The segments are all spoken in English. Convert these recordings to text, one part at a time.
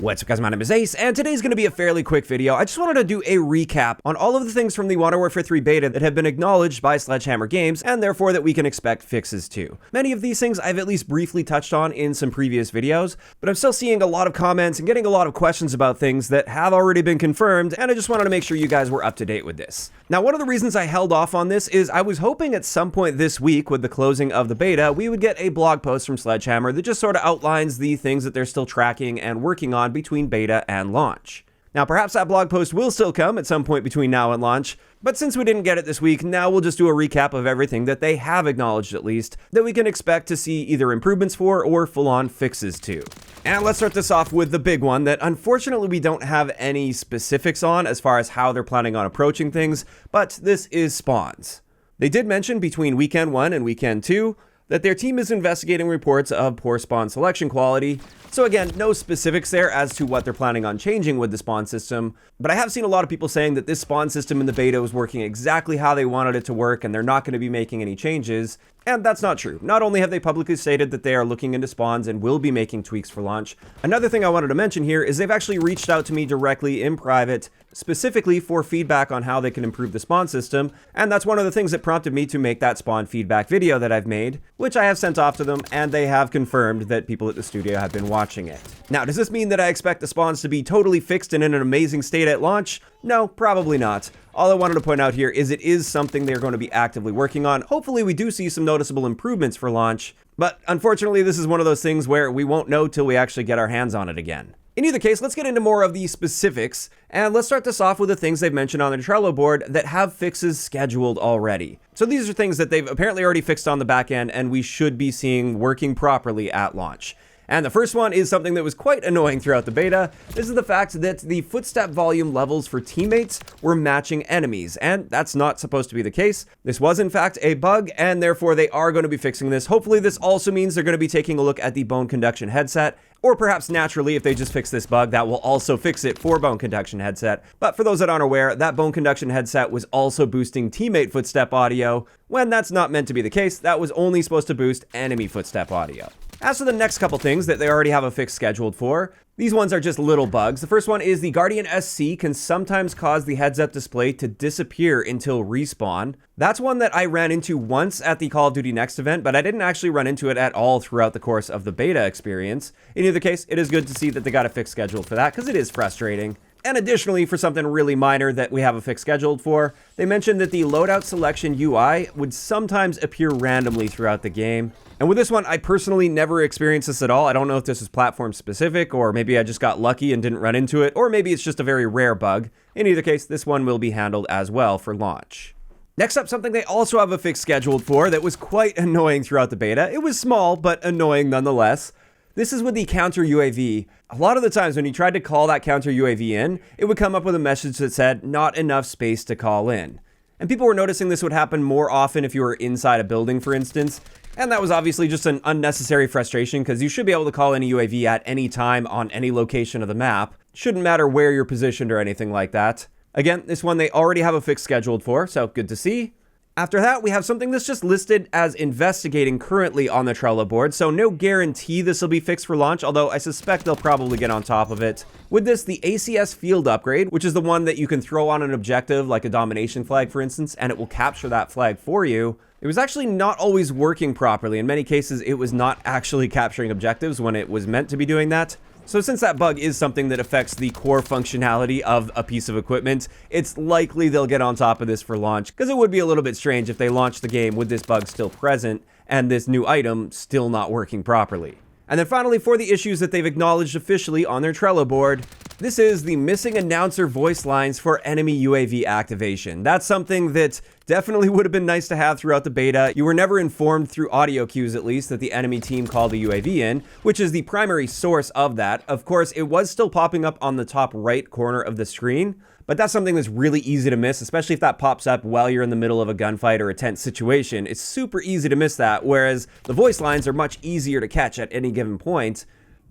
What's up guys, my name is Ace, and today's going to be a fairly quick video. I just wanted to do a recap on all of the things from the Modern Warfare 3 beta that have been acknowledged by Sledgehammer Games, and therefore that we can expect fixes to. Many of these things I've at least briefly touched on in some previous videos, but I'm still seeing a lot of comments and getting a lot of questions about things that have already been confirmed, and I just wanted to make sure you guys were up to date with this. Now, one of the reasons I held off on this is I was hoping at some point this week, with the closing of the beta, we would get a blog post from Sledgehammer that just sort of outlines the things that they're still tracking and working on between beta and launch. Now, perhaps that blog post will still come at some point between now and launch, but since we didn't get it this week, now we'll just do a recap of everything that they have acknowledged at least, that we can expect to see either improvements for or full-on fixes to. And let's start this off with the big one that unfortunately we don't have any specifics on as far as how they're planning on approaching things, but this is spawns. They did mention between Weekend 1 and Weekend 2 that their team is investigating reports of poor spawn selection quality. So again, no specifics there as to what they're planning on changing with the spawn system, but I have seen a lot of people saying that this spawn system in the beta was working exactly how they wanted it to work and they're not going to be making any changes. And that's not true. Not only have they publicly stated that they are looking into spawns and will be making tweaks for launch, another thing I wanted to mention here is they've actually reached out to me directly in private, specifically for feedback on how they can improve the spawn system, and that's one of the things that prompted me to make that spawn feedback video that I've made, which I have sent off to them, and they have confirmed that people at the studio have been watching it. Now, does this mean that I expect the spawns to be totally fixed and in an amazing state at launch? No, probably not. All I wanted to point out here is it is something they're going to be actively working on. Hopefully we do see some noticeable improvements for launch, but unfortunately this is one of those things where we won't know till we actually get our hands on it again. In either case, let's get into more of the specifics, and let's start this off with the things they've mentioned on their Trello board that have fixes scheduled already. So these are things that they've apparently already fixed on the back end and we should be seeing working properly at launch. And the first one is something that was quite annoying throughout the beta. This is the fact that the footstep volume levels for teammates were matching enemies, and that's not supposed to be the case. This was in fact a bug, and therefore they are going to be fixing this. Hopefully this also means they're going to be taking a look at the bone conduction headset, or perhaps naturally, if they just fix this bug, that will also fix it for bone conduction headset. But for those that aren't aware, that bone conduction headset was also boosting teammate footstep audio, when that's not meant to be the case. That was only supposed to boost enemy footstep audio. As for the next couple things that they already have a fix scheduled for, these ones are just little bugs. The first one is the Guardian SC can sometimes cause the heads-up display to disappear until respawn. That's one that I ran into once at the Call of Duty Next event, but I didn't actually run into it at all throughout the course of the beta experience. In either case, it is good to see that they got a fix scheduled for that, because it is frustrating. And additionally, for something really minor that we have a fix scheduled for, they mentioned that the loadout selection UI would sometimes appear randomly throughout the game. And with this one, I personally never experienced this at all. I don't know if this is platform specific, or maybe I just got lucky and didn't run into it, or maybe it's just a very rare bug. In either case, this one will be handled as well for launch. Next up, something they also have a fix scheduled for that was quite annoying throughout the beta. It was small, but annoying nonetheless. This is with the counter UAV. A lot of the times when you tried to call that counter UAV in, it would come up with a message that said, "not enough space to call in." And people were noticing this would happen more often if you were inside a building, for instance. And that was obviously just an unnecessary frustration, because you should be able to call any UAV at any time on any location of the map. Shouldn't matter where you're positioned or anything like that. Again, this one they already have a fix scheduled for, so good to see. After that, we have something that's just listed as investigating currently on the Trello board, so no guarantee this will be fixed for launch, although I suspect they'll probably get on top of it. With this, the ACS field upgrade, which is the one that you can throw on an objective, like a domination flag for instance, and it will capture that flag for you, it was actually not always working properly. In many cases, it was not actually capturing objectives when it was meant to be doing that. So since that bug is something that affects the core functionality of a piece of equipment, it's likely they'll get on top of this for launch, because it would be a little bit strange if they launched the game with this bug still present and this new item still not working properly. And then finally, for the issues that they've acknowledged officially on their Trello board, this is the missing announcer voice lines for enemy UAV activation. That's something that definitely would have been nice to have throughout the beta. You were never informed through audio cues, at least, that the enemy team called a UAV in, which is the primary source of that. Of course, it was still popping up on the top right corner of the screen, but that's something that's really easy to miss, especially if that pops up while you're in the middle of a gunfight or a tense situation. It's super easy to miss that, whereas the voice lines are much easier to catch at any given point.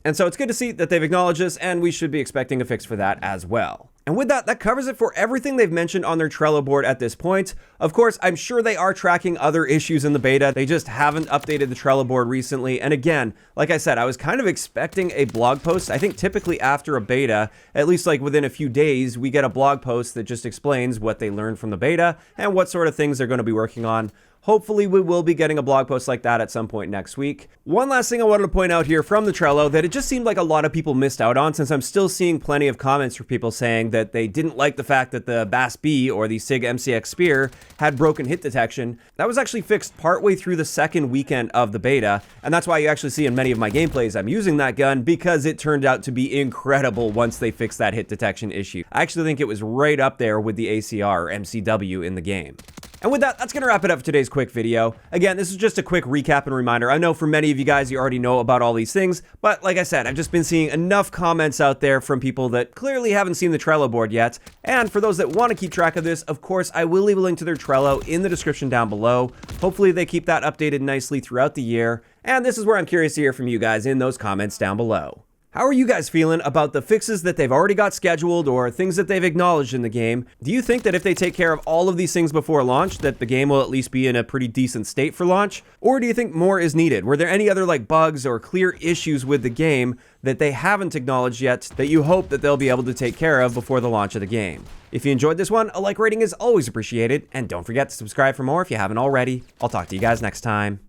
And so it's good to see that they've acknowledged this, and we should be expecting a fix for that as well. And with that, that covers it for everything they've mentioned on their Trello board at this point. Of course, I'm sure they are tracking other issues in the beta. They just haven't updated the Trello board recently. And again, like I said, I was kind of expecting a blog post. I think typically after a beta, at least like within a few days, we get a blog post that just explains what they learned from the beta and what sort of things they're going to be working on. Hopefully we will be getting a blog post like that at some point next week. One last thing I wanted to point out here from the Trello that it just seemed like a lot of people missed out on, since I'm still seeing plenty of comments from people saying that they didn't like the fact that the BAS-B, or the SIG MCX Spear, had broken hit detection. That was actually fixed partway through the second weekend of the beta, and that's why you actually see in many of my gameplays I'm using that gun, because it turned out to be incredible once they fixed that hit detection issue. I actually think it was right up there with the ACR or MCW in the game. And with that, that's going to wrap it up for today's quick video. Again, this is just a quick recap and reminder. I know for many of you guys, you already know about all these things, but like I said, I've just been seeing enough comments out there from people that clearly haven't seen the Trello board yet. And for those that want to keep track of this, of course, I will leave a link to their Trello in the description down below. Hopefully they keep that updated nicely throughout the year. And this is where I'm curious to hear from you guys in those comments down below. How are you guys feeling about the fixes that they've already got scheduled or things that they've acknowledged in the game? Do you think that if they take care of all of these things before launch, that the game will at least be in a pretty decent state for launch? Or do you think more is needed? Were there any other like bugs or clear issues with the game that they haven't acknowledged yet that you hope that they'll be able to take care of before the launch of the game? If you enjoyed this one, a like rating is always appreciated, and don't forget to subscribe for more if you haven't already. I'll talk to you guys next time.